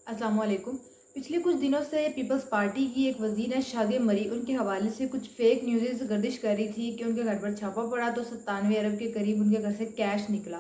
अस्सलाम वालेकुम। पिछले कुछ दिनों से पीपल्स पार्टी की एक वज़ीर हैं शादिया मरी, उनके हवाले से कुछ फेक न्यूज़ गर्दिश कर रही थी कि उनके घर पर छापा पड़ा तो 97 अरब के करीब उनके घर से कैश निकला।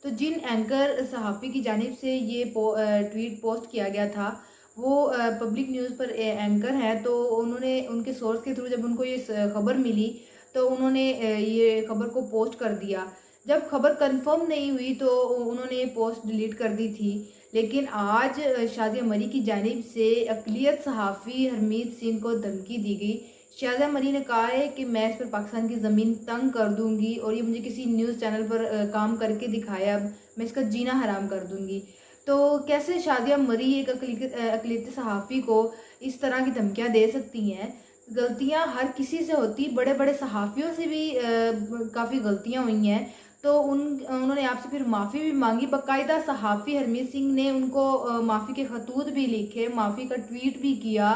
तो जिन एंकर सहाफ़ी की जानिब से ये ट्वीट पोस्ट किया गया था, वो पब्लिक न्यूज़ पर एंकर हैं। तो उन्होंने उनके सोर्स के थ्रू जब उनको ये खबर मिली तो उन्होंने ये खबर को पोस्ट कर दिया। जब खबर कंफर्म नहीं हुई तो उन्होंने ये पोस्ट डिलीट कर दी थी। लेकिन आज शाज़िया मरी की जानिब से अक़लियत सहाफ़ी हरमीत सिंह को धमकी दी गई। शाज़िया मरी ने कहा है कि मैं इस पर पाकिस्तान की ज़मीन तंग कर दूंगी और ये मुझे किसी न्यूज़ चैनल पर काम करके दिखाया, मैं इसका जीना हराम कर दूंगी। तो कैसे शाज़िया मरी एक अक़लियत सहाफ़ी को इस तरह की धमकियाँ दे सकती हैं? गलतियाँ हर किसी से होती, बड़े बड़े सहाफ़ियों से भी काफ़ी गलतियाँ हुई हैं। तो उन्होंने आपसे फिर माफ़ी भी मांगी। बाकायदा सहाफ़ी हरमीत सिंह ने उनको माफ़ी के खतूत भी लिखे, माफ़ी का ट्वीट भी किया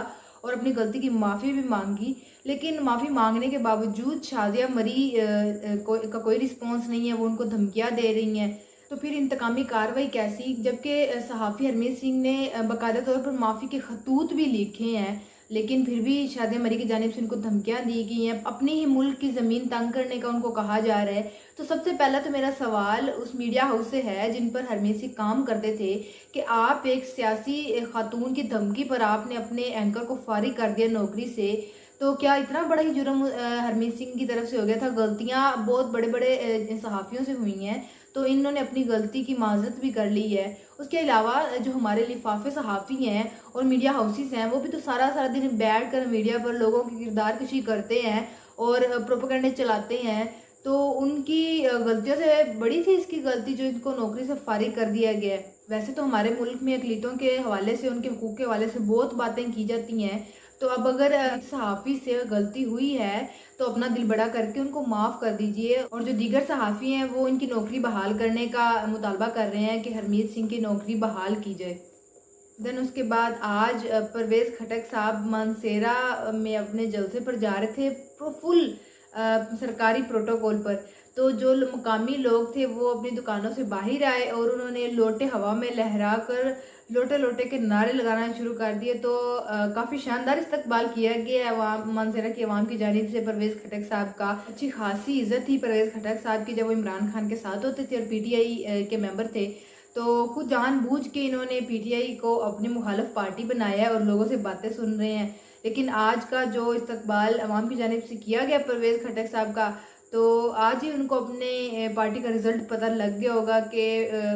और अपनी गलती की माफ़ी भी मांगी। लेकिन माफ़ी मांगने के बावजूद शाज़िया मरी का कोई रिस्पॉन्स नहीं है, वो उनको धमकियाँ दे रही हैं। तो फिर इंतकामी कार्रवाई कैसी? जबकि सहाफ़ी हरमीत सिंह ने बाकायदा तौर पर माफ़ी के खतूत भी लिखे हैं, लेकिन फिर भी शाज़िया मरी की जानिब से उनको धमकियाँ दी गई हैं। अपने ही मुल्क की ज़मीन तंग करने का उनको कहा जा रहा है। तो सबसे पहला तो मेरा सवाल उस मीडिया हाउस से है जिन पर हरमीत सिंह काम करते थे कि आप एक सियासी खातून की धमकी पर आपने अपने एंकर को फारिग कर दिया नौकरी से। तो क्या इतना बड़ा ही जुर्म हरमीत सिंह की तरफ से हो गया था? गलतियां बहुत बड़े बड़े सहाफ़ियों से हुई हैं, तो इन्होंने अपनी गलती की माजरत भी कर ली है। उसके अलावा जो हमारे लिफाफे सहाफ़ी हैं और मीडिया हाउसेस हैं, वो भी तो सारा सारा दिन बैठ कर मीडिया पर लोगों की किरदार कशी करते हैं और प्रोपेगेंडे चलाते हैं। तो उनकी गलतियों से बड़ी थी इसकी गलती जो इनको नौकरी से फारिग कर दिया गया है। वैसे तो हमारे मुल्क में अक़लियतों के हवाले से, उनके हुकूक के हवाले से बहुत बातें की जाती हैं। तो अब अगर सहाफ़ी से गलती हुई है तो अपना दिल बड़ा करके उनको माफ़ कर दीजिए। और जो दीगर सहाफ़ी हैं वो इनकी नौकरी बहाल करने का मुतालबा कर रहे हैं कि हरमीत सिंह की नौकरी बहाल की जाए। देन उसके बाद आज परवेज़ खटक साहब मानसेरा में अपने जलसे पर जा रहे थे, फुल सरकारी प्रोटोकॉल पर। तो जो मुकामी लोग थे वो अपनी दुकानों से बाहर आए और उन्होंने लोटे हवा में लहरा कर लोटे लोटे के नारे लगाना शुरू कर दिए। तो काफ़ी शानदार इस्तकबाल किया गया अवाम, मानसेरा की आवाम की जानिब से परवेज़ खटक साहब का। अच्छी खासी इज्जत थी परवेज़ खटक साहब की जब वो इमरान खान के साथ होते थे और पीटीआई के मेंबर थे। तो खुद जानबूझ के इन्होंने पीटीआई को अपनी मुखालिफ पार्टी बनाया है और लोगों से बातें सुन रहे हैं। लेकिन आज का जो इस्तकबाल अवाम की जानिब से किया गया परवेज़ खटक साहब का, तो आज ही उनको अपने पार्टी का रिजल्ट पता लग गया होगा कि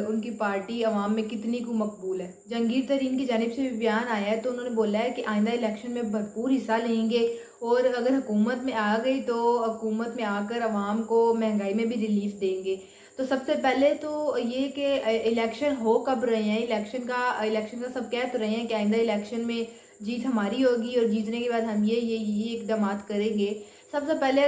उनकी पार्टी अवाम में कितनी को मकबूल है। जहांगीर तरीन की जानिब से भी बयान आया है, तो उन्होंने बोला है कि आइंदा इलेक्शन में भरपूर हिस्सा लेंगे और अगर हुकूमत में आ गई तो हुकूमत में आकर अवाम को महंगाई में भी रिलीफ देंगे। तो सबसे पहले तो ये कि इलेक्शन हो कब रहे हैं, इलेक्शन का सब कह तो रहे हैं कि आइंदा इलेक्शन में जीत हमारी होगी और जीतने के बाद हम ये इकदाम करेंगे। सबसे पहले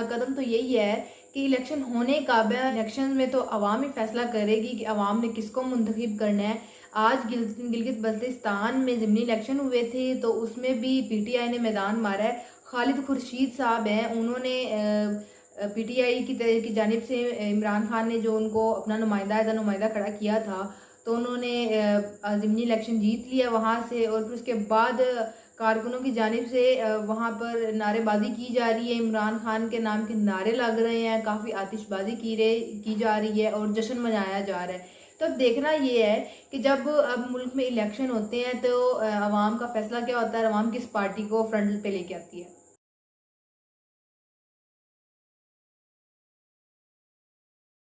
कदम तो यही है कि इलेक्शन होने कब है। इलेक्शन में तो अवाम ही फैसला करेगी कि अवाम ने किसको मुंतखब करना है। आज गिलगित बल्तिस्तान में ज़िमनी इलेक्शन हुए थे तो उसमें भी पीटीआई ने मैदान मारा है। खालिद खुर्शीद साहब हैं, उन्होंने पीटीआई की जानिब से इमरान खान ने जो उनको अपना नुमाइंदा एज नुमाइंदा खड़ा किया था, तो उन्होंने ज़िमनी इलेक्शन जीत लिया वहाँ से। और फिर उसके बाद कारकुनों की जानिब से वहाँ पर नारेबाजी की जा रही है, इमरान खान के नाम के नारे लग रहे हैं, काफ़ी आतिशबाजी की जा रही है और जश्न मनाया जा रहा है। तो अब देखना ये है कि जब अब मुल्क में इलेक्शन होते हैं तो अवाम का फैसला क्या होता है, अवाम किस पार्टी को फ्रंट पे लेके आती है।